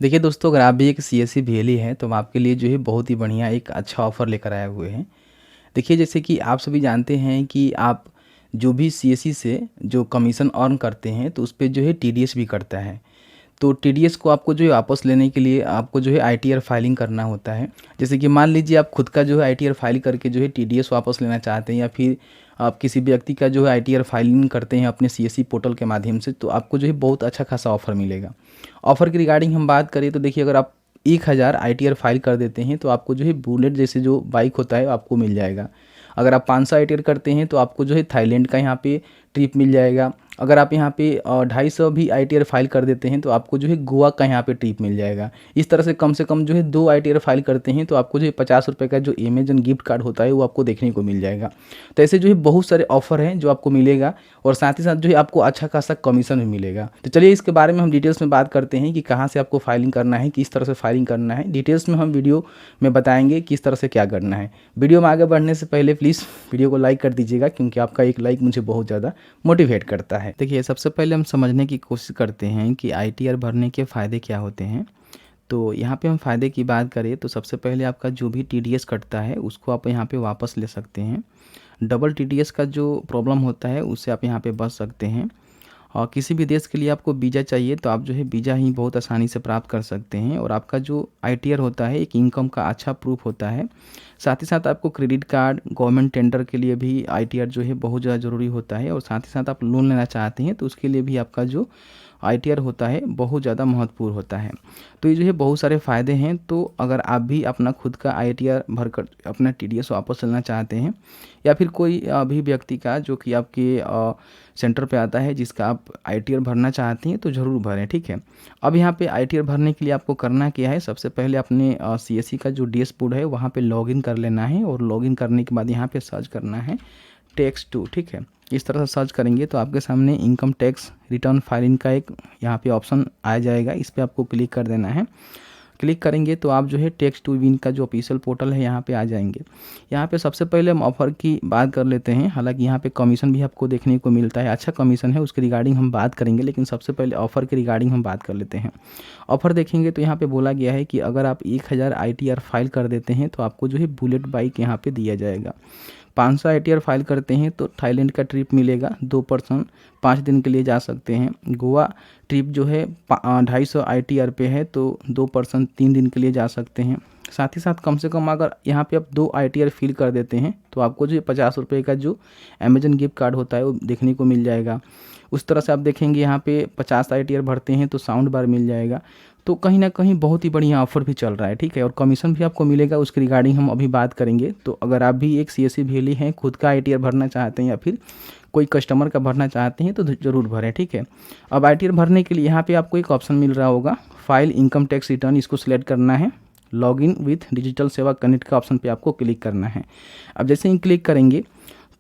देखिए दोस्तों, अगर आप भी एक सीएससी भेली हैं तो हम आपके लिए जो है बहुत ही बढ़िया एक अच्छा ऑफ़र लेकर आए हुए हैं। देखिए, जैसे कि आप सभी जानते हैं कि आप जो भी सीएससी से जो कमीशन अर्न करते हैं तो उस पे जो है टीडीएस भी कटता है। तो टीडीएस को आपको जो है वापस लेने के लिए आपको जो है आईटीआर फाइलिंग करना होता है। जैसे कि मान लीजिए आप खुद का जो है आईटीआर फाइल करके जो है टीडीएस वापस लेना चाहते हैं, या फिर आप किसी व्यक्ति का जो है आईटीआर फाइलिंग करते हैं अपने सीएससी पोर्टल के माध्यम से, तो आपको जो है बहुत अच्छा खासा ऑफ़र मिलेगा। ऑफ़र की रिगार्डिंग हम बात करें तो देखिए, अगर आप 1000 आईटीआर फाइल कर देते हैं तो आपको जो है बुलेट जैसे जो बाइक होता है आपको मिल जाएगा। अगर आप 500 आईटीआर करते हैं तो आपको जो है थाईलैंड का यहाँ पे ट्रिप मिल जाएगा। अगर आप यहाँ पे 250 भी आईटीआर फाइल कर देते हैं तो आपको जो है गोवा का यहाँ पे ट्रिप मिल जाएगा। इस तरह से कम जो है 2 आईटीआर फाइल करते हैं तो आपको जो है 50 रुपये का जो अमेजन गिफ्ट कार्ड होता है वो आपको देखने को मिल जाएगा। तो ऐसे जो है बहुत सारे ऑफर हैं जो आपको मिलेगा, और साथ ही साथ जो है आपको अच्छा खासा कमीशन भी मिलेगा। तो चलिए इसके बारे में हम डिटेल्स में बात करते हैं कि कहाँ से आपको फाइलिंग करना है, किस तरह से फाइलिंग करना है। डिटेल्स में हम वीडियो में बताएंगे किस तरह से क्या करना है। वीडियो में आगे बढ़ने से पहले प्लीज़ वीडियो को लाइक कर दीजिएगा, क्योंकि आपका एक लाइक मुझे बहुत ज़्यादा मोटिवेट करता है। देखिए, सबसे पहले हम समझने की कोशिश करते हैं कि आईटीआर भरने के फ़ायदे क्या होते हैं। तो यहाँ पे हम फ़ायदे की बात करें तो सबसे पहले आपका जो भी टीडीएस कटता है उसको आप यहाँ पे वापस ले सकते हैं। डबल टीडीएस का जो प्रॉब्लम होता है उससे आप यहाँ पे बच सकते हैं। और किसी भी देश के लिए आपको वीज़ा चाहिए तो आप जो है वीज़ा ही बहुत आसानी से प्राप्त कर सकते हैं। और आपका जो आईटीआर होता है एक इनकम का अच्छा प्रूफ होता है। साथ ही साथ आपको क्रेडिट कार्ड, गवर्नमेंट टेंडर के लिए भी आईटीआर जो है बहुत ज़्यादा ज़रूरी होता है। और साथ ही साथ आप लोन लेना चाहते हैं तो उसके लिए भी आपका जो आईटीआर होता है बहुत ज़्यादा महत्वपूर्ण होता है। तो ये जो है बहुत सारे फ़ायदे हैं। तो अगर आप भी अपना खुद का आईटीआर भरकर अपना टीडीएस वापस लेना चाहते हैं, या फिर कोई भी व्यक्ति का जो कि आपके सेंटर पे आता है जिसका आप आईटीआर भरना चाहते हैं, तो ज़रूर भरें, ठीक है। अब यहाँ पे आईटीआर भरने के लिए आपको करना क्या है, सबसे पहले अपने सीएससी का जो डैशबोर्ड है वहाँ पे लॉगिन कर लेना है। और लॉगिन करने के बाद यहाँ पे सर्च करना है टैक्स टू, ठीक है। इस तरह से सर्च करेंगे तो आपके सामने इनकम टैक्स रिटर्न फाइलिंग का एक यहाँ पे ऑप्शन आ जाएगा। इस पर आपको क्लिक कर देना है। क्लिक करेंगे तो आप जो है टैक्स टू विन का जो ऑफिशियल पोर्टल है यहाँ पे आ जाएंगे। यहाँ पे सबसे पहले हम ऑफ़र की बात कर लेते हैं। हालांकि यहाँ पे कमीशन भी आपको देखने को मिलता है, अच्छा कमीशन है, उसके रिगार्डिंग हम बात करेंगे। लेकिन सबसे पहले ऑफ़र के रिगार्डिंग हम बात कर लेते हैं। ऑफ़र देखेंगे तो यहाँ पे बोला गया है कि अगर आप 1000 आईटीआर फाइल कर देते हैं तो आपको जो है बुलेट बाइक यहाँ पे दिया जाएगा। 500 आईटीआर फाइल करते हैं तो थाईलैंड का ट्रिप मिलेगा, 2 पर्सन 5 दिन के लिए जा सकते हैं। गोवा ट्रिप जो है 250 आईटीआर पे है तो 2 पर्सन 3 दिन के लिए जा सकते हैं। साथ ही साथ कम से कम अगर यहाँ पे आप 2 आईटीआर फिल कर देते हैं तो आपको जो 50 रुपये का जो अमेजन गिफ्ट कार्ड होता है वो देखने को मिल जाएगा। उस तरह से आप देखेंगे यहाँ पे 50 आईटीआर भरते हैं तो साउंड बार मिल जाएगा। तो कहीं ना कहीं बहुत ही बढ़िया ऑफर भी चल रहा है, ठीक है। और कमीशन भी आपको मिलेगा, उसके रिगार्डिंग हम अभी बात करेंगे। तो अगर आप भी एक सीएससी भेली हैं, खुद का आईटीआर भरना चाहते हैं या फिर कोई कस्टमर का भरना चाहते हैं तो ज़रूर भरें, ठीक है। अब आईटीआर भरने के लिए यहाँ पे आपको एक ऑप्शन मिल रहा होगा, फाइल इनकम टैक्स रिटर्न, इसको सिलेक्ट करना है। लॉगिन विथ डिजिटल सेवा कनेक्ट का ऑप्शन पे आपको क्लिक करना है। अब जैसे ही क्लिक करेंगे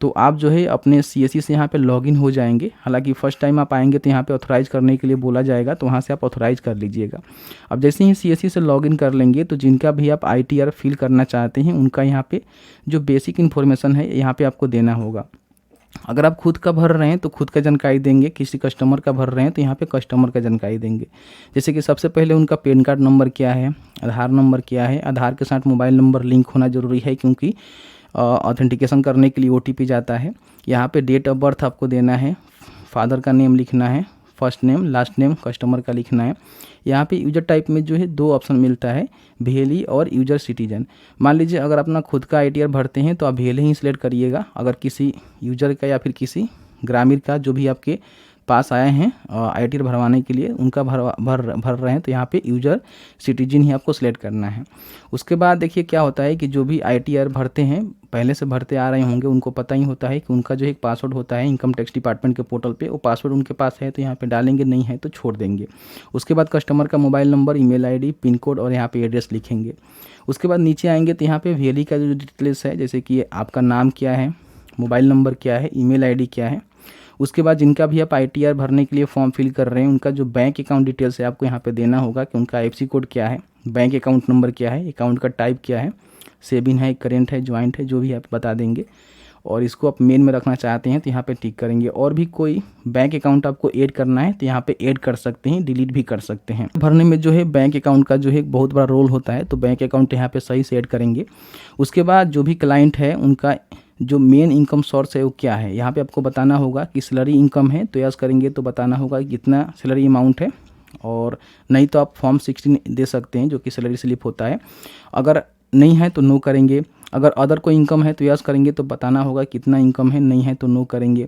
तो आप जो है अपने सीएससी से यहाँ पे लॉगिन हो जाएंगे। हालांकि फ़र्स्ट टाइम आप आएंगे तो यहाँ पे ऑथराइज़ करने के लिए बोला जाएगा, तो वहाँ से आप ऑथराइज़ कर लीजिएगा। अब जैसे ही सीएससी से लॉगिन कर लेंगे तो जिनका भी आप आईटीआर फिल करना चाहते हैं उनका यहाँ पे जो बेसिक इन्फॉर्मेशन है यहाँ पे आपको देना होगा। अगर आप खुद का भर रहे हैं तो खुद का जानकारी देंगे, किसी कस्टमर का भर रहे हैं तो यहाँ पे कस्टमर का जानकारी देंगे। जैसे कि सबसे पहले उनका पैन कार्ड नंबर क्या है, आधार नंबर क्या है। आधार के साथ मोबाइल नंबर लिंक होना ज़रूरी है, क्योंकि ऑथेंटिकेशन करने के लिए ओटीपी जाता है। यहाँ पे डेट ऑफ बर्थ आपको देना है, फादर का नेम लिखना है, first name last name customer का लिखना है। यहाँ पे यूजर टाइप में जो है 2 ऑप्शन मिलता है, भेली और यूजर सिटीजन। मान लीजिए अगर अपना खुद का आईटीआर भरते हैं तो आप भेली ही सिलेक्ट करिएगा। अगर किसी यूजर का या फिर किसी ग्रामीण का जो भी आपके पास आए हैं आईटीआर भरवाने के लिए, उनका भर रहे हैं तो यहाँ पे यूजर सिटीजन ही आपको सिलेक्ट करना है। उसके बाद देखिए क्या होता है कि जो भी आईटीआर भरते हैं, पहले से भरते आ रहे होंगे, उनको पता ही होता है कि उनका जो एक पासवर्ड होता है इनकम टैक्स डिपार्टमेंट के पोर्टल पे, वो पासवर्ड उनके पास है तो यहाँ पे डालेंगे, नहीं है तो छोड़ देंगे। उसके बाद कस्टमर का mobile number, email ID, pin code और यहाँ पे एड्रेस लिखेंगे। उसके बाद नीचे आएंगे तो यहाँ पे वेली का जो डिटेल्स है, जैसे कि आपका नाम क्या है, मोबाइल नंबर क्या है, ईमेल आईडी क्या है। उसके बाद जिनका भी आप आईटीआर भरने के लिए फॉर्म फिल कर रहे हैं उनका जो बैंक अकाउंट डिटेल्स है आपको यहाँ पे देना होगा कि उनका आईएफएससी कोड क्या है, बैंक अकाउंट नंबर क्या है, अकाउंट का टाइप क्या है, सेविंग है, करेंट है, ज्वाइंट है, जो भी आप बता देंगे। और इसको आप मेन में रखना चाहते हैं तो यहाँ पे टिक करेंगे। और भी कोई बैंक अकाउंट आपको ऐड करना है तो यहाँ पे ऐड कर सकते हैं, डिलीट भी कर सकते हैं। भरने में जो है बैंक अकाउंट का जो है बहुत बड़ा रोल होता है, तो बैंक अकाउंट यहाँ पे सही से ऐड करेंगे। उसके बाद जो भी क्लाइंट है उनका जो मेन इनकम सोर्स है वो क्या है, यहाँ पे आपको बताना होगा कि सैलरी इनकम है तो यस करेंगे, तो बताना होगा कि कितना सैलरी अमाउंट है, और नहीं तो आप फॉर्म 16 दे सकते हैं जो कि सैलरी स्लिप होता है। अगर नहीं है तो नो करेंगे। अगर अदर कोई इनकम है तो यस करेंगे, तो बताना होगा कितना इनकम है, नहीं है तो नो करेंगे।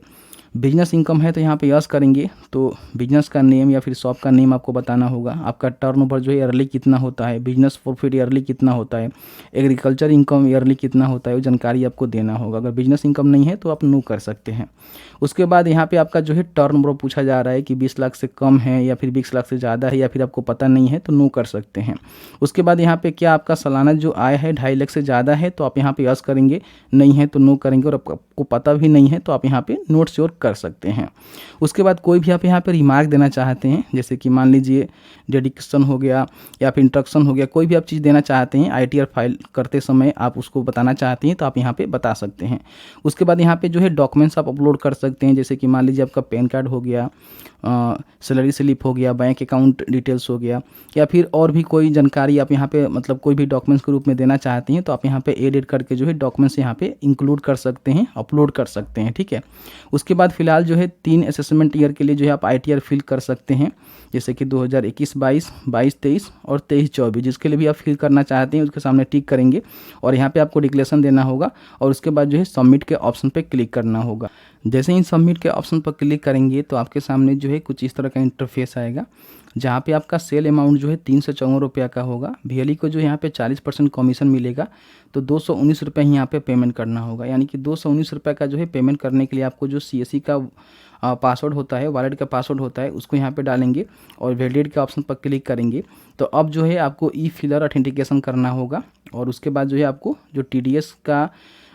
बिजनेस इनकम है तो यहाँ पे यस करेंगे, तो बिजनेस का नेम या फिर शॉप का नेम आपको बताना होगा। आपका टर्नओवर जो है ईयरली कितना होता है, बिजनेस प्रॉफिट ईयरली कितना होता है, एग्रीकल्चर इनकम ईयरली कितना होता है, वो जानकारी आपको देना होगा। अगर बिजनेस इनकम नहीं है तो आप नो कर सकते हैं। उसके बाद यहाँ पे आपका जो है टर्नओवर पूछा जा रहा है कि 20 लाख से कम है या फिर 20 लाख से ज़्यादा है, या फिर आपको पता नहीं है तो नो कर सकते हैं। उसके बाद यहाँ पे क्या आपका सालाना जो आय है 2.5 लाख से ज़्यादा है तो आप यहाँ पे यस करेंगे, नहीं है तो नो करेंगे, और आपको पता भी नहीं है तो आप यहाँ पे नोट श्योर कर सकते हैं। उसके बाद कोई भी आप यहाँ पे रिमार्क देना चाहते हैं, जैसे कि मान लीजिए डेडिकेशन हो गया या फिर इंस्ट्रक्शन हो गया, कोई भी आप चीज़ देना चाहते हैं ITR फाइल करते समय आप उसको बताना चाहते हैं तो आप यहाँ पे बता सकते हैं। उसके बाद यहाँ पे जो है डॉक्यूमेंट्स आप अपलोड कर सकते हैं, जैसे कि मान लीजिए आपका पैन कार्ड हो गया, सैलरी स्लिप हो गया, बैंक अकाउंट डिटेल्स हो गया, या फिर और भी कोई जानकारी आप यहाँ पे मतलब कोई भी डॉक्यूमेंट्स के रूप में देना चाहते हैं तो आप यहाँ पे एडिट करके जो है डॉक्यूमेंट्स यहाँ पे इंक्लूड कर सकते हैं, अपलोड कर सकते हैं, ठीक है। उसके बाद फिलहाल जो है 3 असेसमेंट ईयर के लिए जो है आप ITR फिल कर सकते हैं, जैसे कि 2021-22, 22-23 और 23-24, जिसके लिए भी आप फिल करना चाहते हैं उसके सामने टिक करेंगे और यहाँ पे आपको डिक्लेरेशन देना होगा और उसके बाद जो है सबमिट के ऑप्शन पे क्लिक करना होगा। जैसे ही सबमिट के ऑप्शन पर क्लिक करेंगे तो आपके सामने जो है कुछ इस तरह का इंटरफेस आएगा, जहाँ पे आपका सेल अमाउंट जो है 354 रुपये का होगा। VLE को जो यहाँ पे 40% कमीशन मिलेगा, तो 219 रुपये ही यहाँ पे पेमेंट करना होगा। यानी कि 219 रुपये का जो है पेमेंट करने के लिए आपको जो CSE का पासवर्ड होता है, वॉलेट का पासवर्ड होता है, उसको यहाँ पे डालेंगे और वैलिडेट के ऑप्शन पर क्लिक करेंगे। तो अब जो है आपको ई-फिलर ऑथेंटिकेशन करना होगा और उसके बाद जो है आपको जो TDS का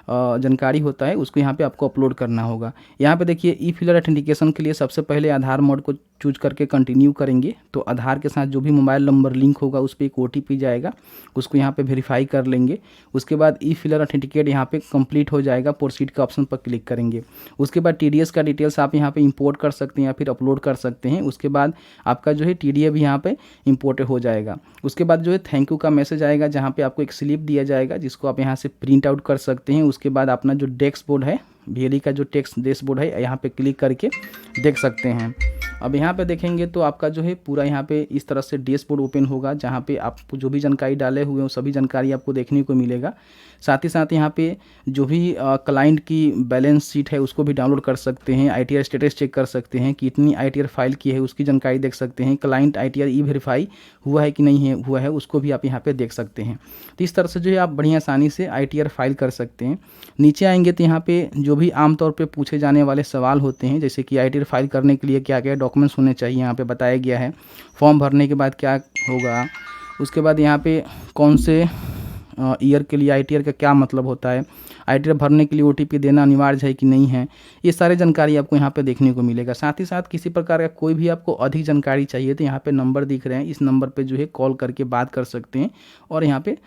जानकारी होता है उसको यहाँ पे आपको अपलोड करना होगा। यहाँ पे देखिए ई-फिलर ऑथेंटिकेशन के लिए सबसे पहले आधार मोड को चूज करके कंटिन्यू करेंगे, तो आधार के साथ जो भी मोबाइल नंबर लिंक होगा उस पर एक OTP जाएगा, उसको यहाँ पे वेरीफाई कर लेंगे। उसके बाद ई-फिलर ऑथेंटिकेट यहाँ पे कंप्लीट हो जाएगा, प्रोसीड के ऑप्शन पर क्लिक करेंगे। उसके बाद TDS का डिटेल्स आप यहाँ पे इंपोर्ट कर सकते हैं या फिर अपलोड कर सकते हैं। उसके बाद आपका जो है TDA भी यहाँ पे इंपोर्ट हो जाएगा। उसके बाद जो है थैंक यू का मैसेज आएगा, जहाँ पे आपको एक स्लिप दिया जाएगा जिसको आप यहाँ से प्रिंट आउट कर सकते हैं। उसके बाद अपना जो डैशबोर्ड है, VLE का जो टेक्स्ट डैशबोर्ड है, यहाँ पे क्लिक करके देख सकते हैं। अब यहाँ पे देखेंगे तो आपका जो है पूरा यहाँ पे इस तरह से डैशबोर्ड ओपन होगा, जहाँ पे आप जो भी जानकारी डाले हुए हैं सभी जानकारी आपको देखने को मिलेगा। साथ ही साथ यहाँ पे जो भी क्लाइंट की बैलेंस शीट है उसको भी डाउनलोड कर सकते हैं, ITR स्टेटस चेक कर सकते हैं, कितनी ITR फाइल की है उसकी जानकारी देख सकते हैं, क्लाइंट ITR ई-वेरीफाई हुआ है कि नहीं है हुआ है उसको भी आप यहाँ पे देख सकते हैं। तो इस तरह से जो है आप बड़ी आसानी से ITR फाइल कर सकते हैं। नीचे आएंगे तो यहाँ पे जो भी आमतौर पे पूछे जाने वाले सवाल होते हैं, जैसे कि ITR फाइल करने के लिए क्या क्या डॉक्यूमेंट्स होने चाहिए, यहाँ पे बताया गया है। फॉर्म भरने के बाद क्या होगा, उसके बाद यहाँ पे कौन से ईयर के लिए ITR का क्या मतलब होता है, ITR भरने के लिए OTP देना अनिवार्य है कि नहीं है, ये सारे जानकारी आपको यहाँ पे देखने को मिलेगा। साथ ही साथ किसी प्रकार का कोई भी आपको अधिक जानकारी चाहिए तो यहाँ पे नंबर दिख रहे हैं, इस नंबर पे जो है कॉल करके बात कर सकते हैं और यहाँ पे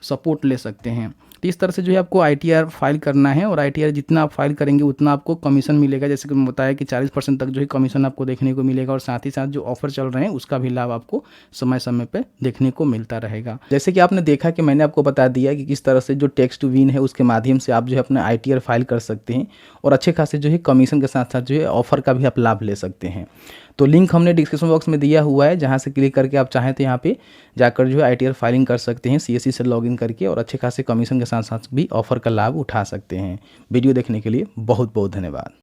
सपोर्ट ले सकते हैं। तो इस तरह से जो है आपको ITR फाइल करना है और ITR जितना आप फाइल करेंगे उतना आपको कमीशन मिलेगा। जैसे कि मैं बताया कि 40% तक जो है कमीशन आपको देखने को मिलेगा और साथ ही साथ जो ऑफर चल रहे हैं उसका भी लाभ आपको समय समय पे देखने को मिलता रहेगा। जैसे कि आपने देखा कि मैंने आपको बता दिया कि किस तरह से जो टेक्स्ट टू विन है उसके माध्यम से आप जो है अपना ITR फाइल कर सकते हैं और अच्छे खासे जो है कमीशन के साथ साथ जो है ऑफर का भी आप लाभ ले सकते हैं। तो लिंक हमने डिस्क्रिप्शन बॉक्स में दिया हुआ है, जहां से क्लिक करके आप चाहें तो यहाँ पे जाकर जो है ITR फाइलिंग कर सकते हैं CSE से लॉगिन करके और अच्छे खासे कमीशन के साथ साथ भी ऑफर का लाभ उठा सकते हैं। वीडियो देखने के लिए बहुत बहुत धन्यवाद।